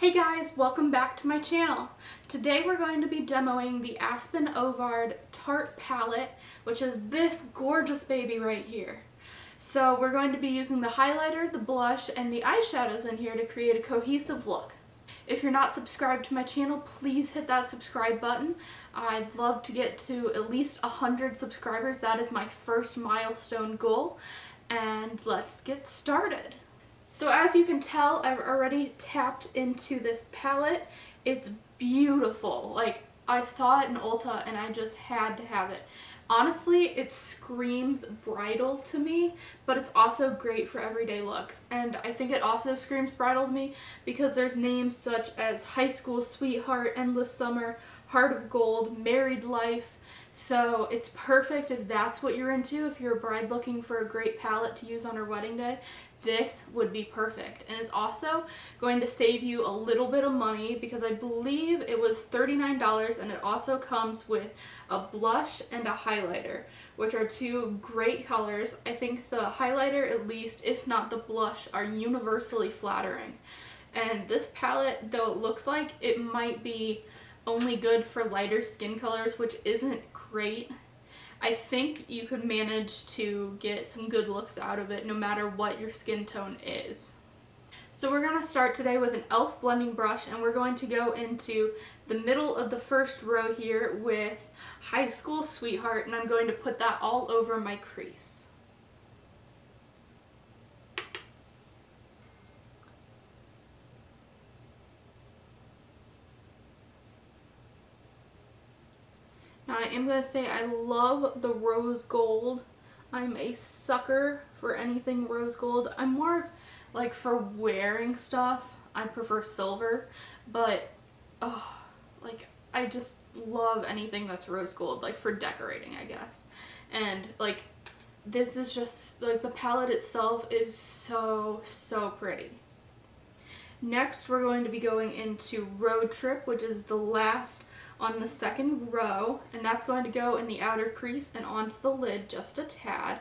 Hey guys, welcome back to my channel. Today we're going to be demoing the Aspyn Ovard Tarte palette, which is this gorgeous baby right here. So we're going to be using the highlighter, the blush, and the eyeshadows in here to create a cohesive look. If you're not subscribed to my channel, please hit that subscribe button. I'd love to get to at least 100 subscribers. That is my first milestone goal. And let's get started. So as you can tell, I've already tapped into this palette. It's beautiful. Like, I saw it in Ulta and I just had to have it. Honestly, it screams bridal to me, but it's also great for everyday looks. And I think it also screams bridal to me because there's names such as High School Sweetheart, Endless Summer, Heart of Gold, Married Life. So it's perfect if that's what you're into. If you're a bride looking for a great palette to use on her wedding day, this would be perfect. And it's also going to save you a little bit of money because I believe it was $39, and it also comes with a blush and a highlighter, which are two great colors. I think the highlighter, at least, if not the blush, are universally flattering. And this palette, though it looks like it might be only good for lighter skin colors, which isn't great, I think you could manage to get some good looks out of it no matter what your skin tone is. So we're going to start today with an e.l.f. blending brush, and we're going to go into the middle of the first row here with High School Sweetheart, and I'm going to put that all over my crease. Now I am going to say I love the rose gold. I'm a sucker for anything rose gold. I'm more of like for wearing stuff, I prefer silver, but like I just love anything that's rose gold, like for decorating, I guess. And like this is just like the palette itself is so pretty. Next we're going to be going into Road Trip, which is the last on the second row, and that's going to go in the outer crease and onto the lid just a tad.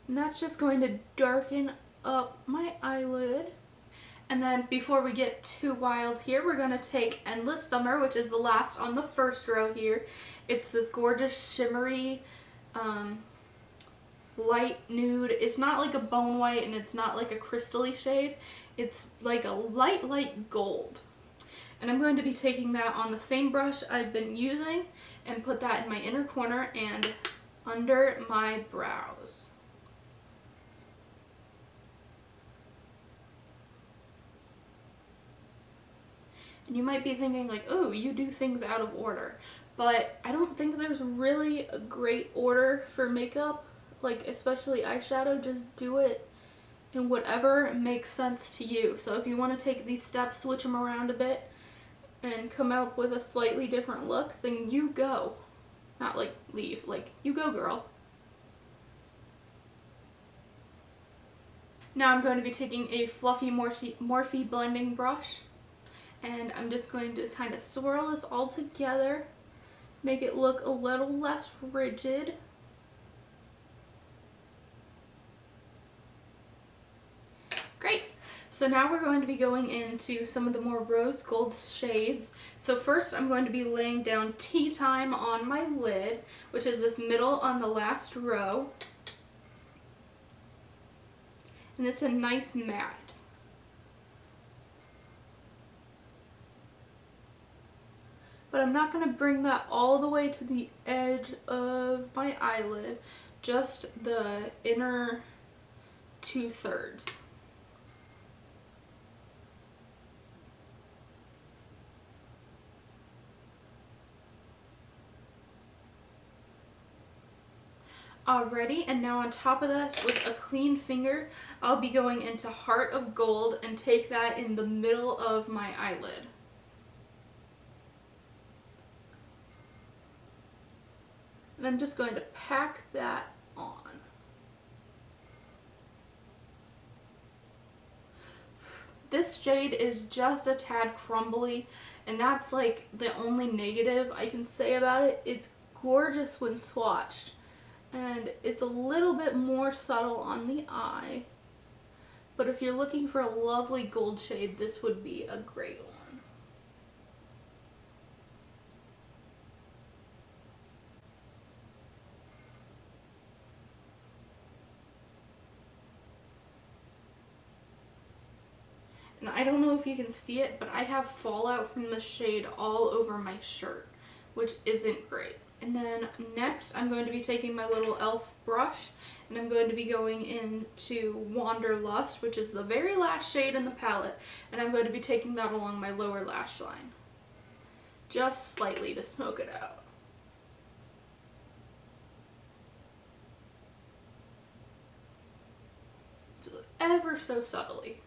And that's just going to darken up my eyelid. And then before we get too wild here, we're going to take Endless Summer, which is the last on the first row here. It's this gorgeous shimmery light nude. It's not like a bone white and it's not like a crystally shade. It's like a light gold. And I'm going to be taking that on the same brush I've been using and put that in my inner corner and under my brows. And you might be thinking like, oh, you do things out of order. But I don't think there's really a great order for makeup, like especially eyeshadow. Just do it in whatever makes sense to you. So if you want to take these steps, switch them around a bit, and come up with a slightly different look, then you go. Not like leave, like you go, girl. Now I'm going to be taking a fluffy Morphe blending brush, and I'm just going to kind of swirl this all together, make it look a little less rigid. Great. So now we're going to be going into some of the more rose gold shades. So first I'm going to be laying down Tea Time on my lid, which is this middle on the last row. And it's a nice matte. But I'm not going to bring that all the way to the edge of my eyelid, just the inner 2/3. Alrighty, and now on top of that, with a clean finger, I'll be going into Heart of Gold and take that in the middle of my eyelid. And I'm just going to pack that on. This shade is just a tad crumbly, and that's like the only negative I can say about it. It's gorgeous when swatched. and it's a little bit more subtle on the eye. But if you're looking for a lovely gold shade, this would be a great one. And I don't know if you can see it, but I have fallout from the shade all over my shirt, which isn't great. And then next I'm going to be taking my little e.l.f. brush and I'm going to be going into Wanderlust, which is the very last shade in the palette, and I'm going to be taking that along my lower lash line. Just slightly to smoke it out. Just ever so subtly.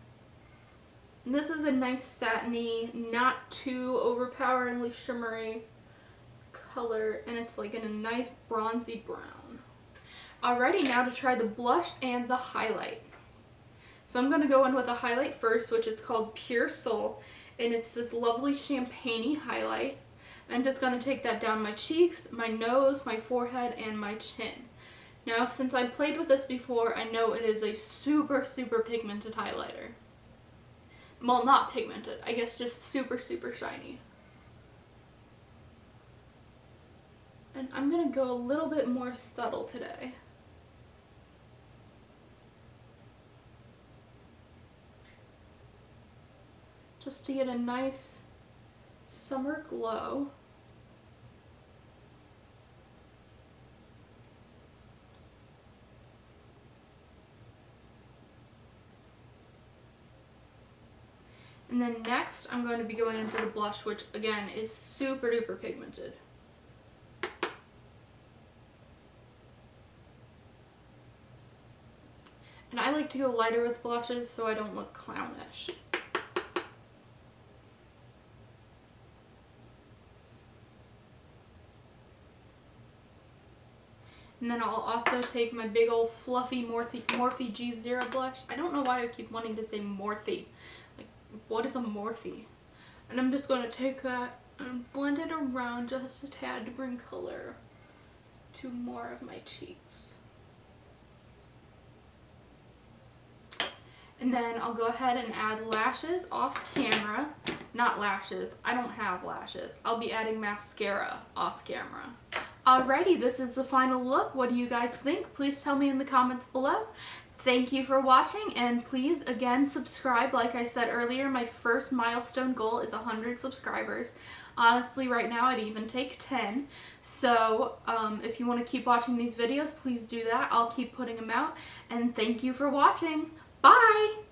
And this is a nice satiny, not too overpoweringly shimmery color, and it's like in a nice bronzy brown. Alrighty, now to try the blush and the highlight. So I'm going to go in with a highlight first, which is called Pure Soul, and it's this lovely champagne-y highlight. I'm just going to take that down my cheeks, my nose, my forehead, and my chin. Now, since I've played with this before, I know it is a super, super pigmented highlighter. Well, not pigmented, I guess just super, super shiny. And I'm going to go a little bit more subtle today. Just to get a nice summer glow. And then next, I'm going to be going into the blush, which again is super duper pigmented. And I like to go lighter with blushes so I don't look clownish. And then I'll also take my big old fluffy Morphe G0 blush. I don't know why I keep wanting to say Morphe. Like, what is a Morphe? And I'm just going to take that and blend it around just a tad to bring color to more of my cheeks. And then I'll go ahead and add lashes off camera. Not lashes, I don't have lashes. I'll be adding mascara off camera. Alrighty, this is the final look. What do you guys think? Please tell me in the comments below. Thank you for watching, and please, again, subscribe. Like I said earlier, my first milestone goal is 100 subscribers. Honestly, right now, I'd even take 10. So, if you want to keep watching these videos, please do that. I'll keep putting them out, and thank you for watching. Bye!